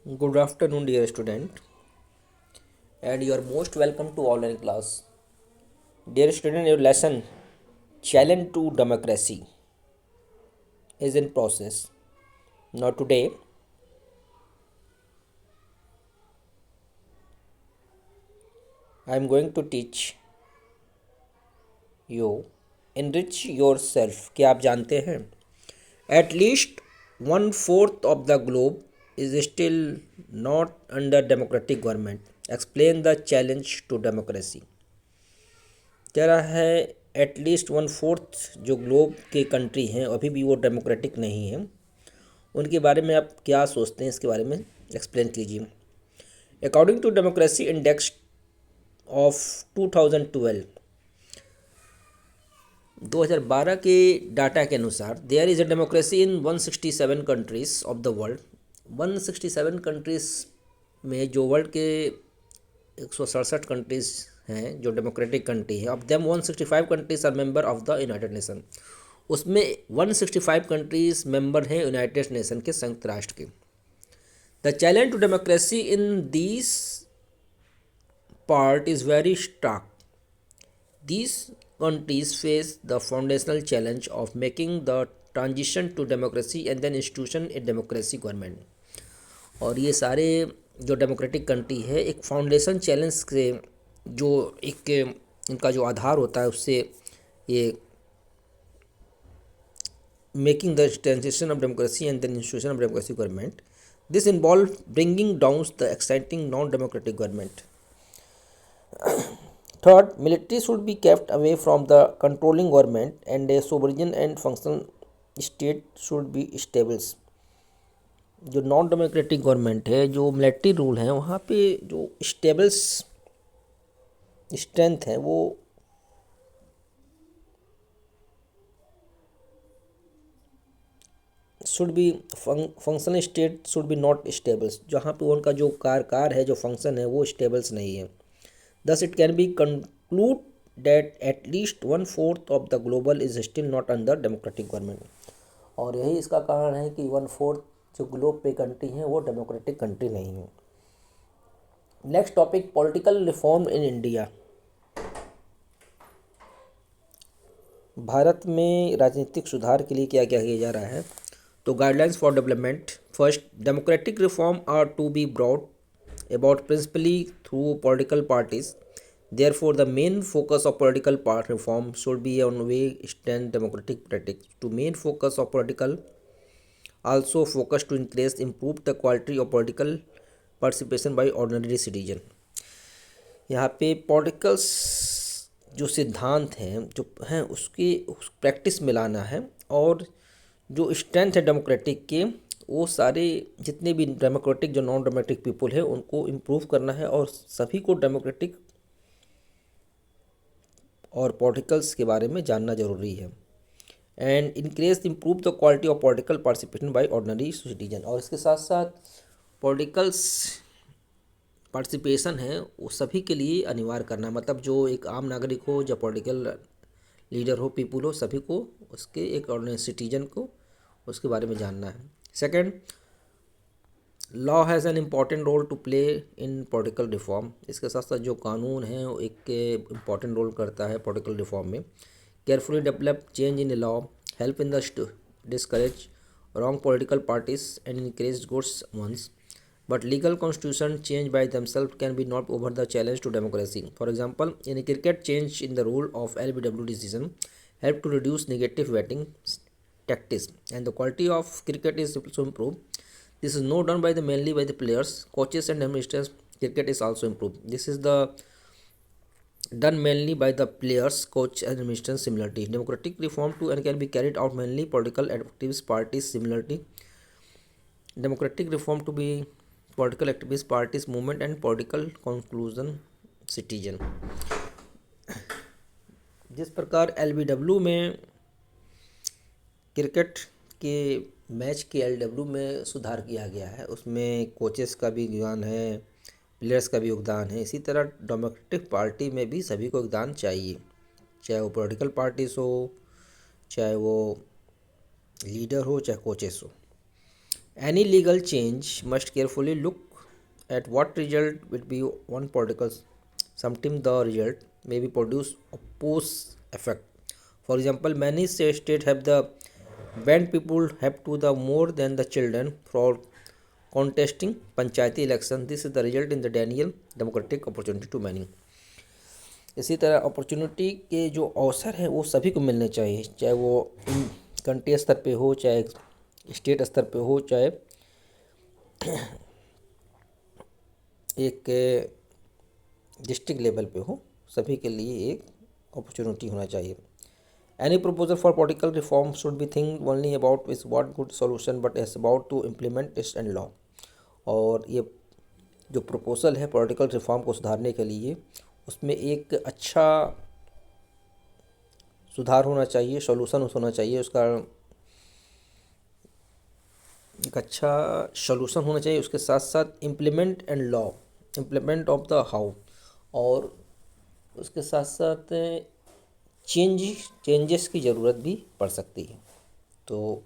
Good afternoon, dear student, and you are most welcome to online class. Dear student, your lesson Challenge to Democracy is in process. Now, today I am going to teach you Enrich Yourself. क्या आप जानते हैं? At least 1/4 of the globe is still not under democratic government. Explain the challenge to democracy. कह रहा है at least 1/4 जो globe के country हैं अभी भी वो डेमोक्रेटिक नहीं है। उनके बारे में आप क्या सोचते हैं, इसके बारे में एक्सप्लेन कीजिए। According to democracy index of 2012 के डाटा के अनुसार there is a democracy in 167 countries of the world. 167 countries में जो वर्ल्ड के 167 कंट्रीज़ हैं जो डेमोक्रेटिक कंट्री है, of them 165 countries are member of the united nation. उसमें 165 कंट्रीज मेंबर हैं यूनाइटेड नेशन के, संयुक्त राष्ट्र के। The challenge to democracy in this part is very stark. These countries face the foundational challenge of making the transition to democracy and then institution a democracy government। और ये सारे जो democratic country है एक फाउंडेशन चैलेंज से, जो एक इनका जो आधार होता है उससे ये making the transition of democracy and then institution of democracy government. This involve bringing down the exciting non democratic government. Third, military should be kept away from the controlling government and a sovereign and functional state should be established। जो non democratic government है, जो military rule है, वहाँ पे जो stables strength है वो should be functional state should be not stables. जहाँ पे उनका जो कार है, जो फंक्शन है वो स्टेबल्स नहीं है। Thus, it can be concluded that at least 1/4 of the global is still not under democratic government। और यही इसका कारण है कि 1/4 जो ग्लोब पे कंट्री हैं वो डेमोक्रेटिक कंट्री नहीं है। Next topic, political reform in India. Bharat में राजनीतिक सुधार के लिए क्या क्या किया जा रहा है? तो guidelines for development. First, democratic reform are to be broad about principally through political parties. Therefore, the main focus of political part reform should be on way extend democratic practice. To main focus of political also focus to increase improve the quality of political participation by ordinary citizen। यहाँ पे politicals जो सिद्धांत हैं जो हैं उसकी practice में लाना है, और जो स्ट्रेंथ है डेमोक्रेटिक के वो सारे जितने भी डेमोक्रेटिक जो नॉन डेमोक्रेटिक पीपल है उनको इम्प्रूव करना है, और सभी को डेमोक्रेटिक और पॉलिटिकल्स के बारे में जानना जरूरी है। And increase improve the quality of political participation by ordinary citizen. और इसके साथ साथ पॉलिटिकल्स पार्टिसिपेशन है वो सभी के लिए अनिवार्य करना, मतलब जो एक आम नागरिक हो, जो पॉलिटिकल लीडर हो, पीपल हो, सभी को उसके एक ऑर्डिनरी सिटीजन को उसके बारे में जानना है। Second, law has an important role to play in political reform. इसके साथ साथ जो कानून है वो एक इम्पॉर्टेंट रोल करता है पॉलिटिकल रिफॉर्म में। Carefully develop change in law help in the discourage wrong political parties and encourage goods ones, but legal constitution change by themselves can be not over the challenge to democracy। For example, in a cricket, change in the rule of LBW decision help to reduce negative betting tactics and the quality of cricket is also improved। This is not done by the mainly by the players, coaches and administrators. Cricket is also improved. This is the done mainly by the players, coach and administration. Similarly, democratic reform too and can be carried out mainly political activists parties. Similarly, democratic reform to be political activist parties movement and political conclusion citizen। जिस प्रकार LBW में cricket के match के LBW में सुधार किया गया है, उसमें कोचेस का भी योगदान है, प्लेयर्स का भी योगदान है, इसी तरह डेमोक्रेटिक पार्टी में भी सभी को योगदान चाहिए, चाहे वो पॉलिटिकल पार्टीज हो, चाहे वो लीडर हो, चाहे कोचेस हो। Any legal change must carefully look at what result will be one political. Sometimes the result may be produce oppose effect. For example, many states have the banned people have to the more than the children for contesting panchayati election. This is the result in the Daniel democratic opportunity to many. इसी तरह opportunity के जो अवसर हैं वो सभी को मिलने चाहिए, चाहे वो कंट्री स्तर पे हो, चाहे स्टेट स्तर पे हो, चाहे एक डिस्ट्रिक्ट लेवल पे हो, सभी के लिए एक अपॉर्चुनिटी होना चाहिए. Any proposal for political reform should be think only about is what good solution but is about to implement its and law. और ये जो प्रपोजल है पॉलिटिकल रिफॉर्म को सुधारने के लिए, उसमें एक अच्छा सुधार होना चाहिए, सॉल्यूशन होना चाहिए, उसका एक अच्छा सॉल्यूशन होना चाहिए. उसके साथ साथ implement and law, implement of the how, और उसके साथ साथ चेंजेस की ज़रूरत भी पड़ सकती है. तो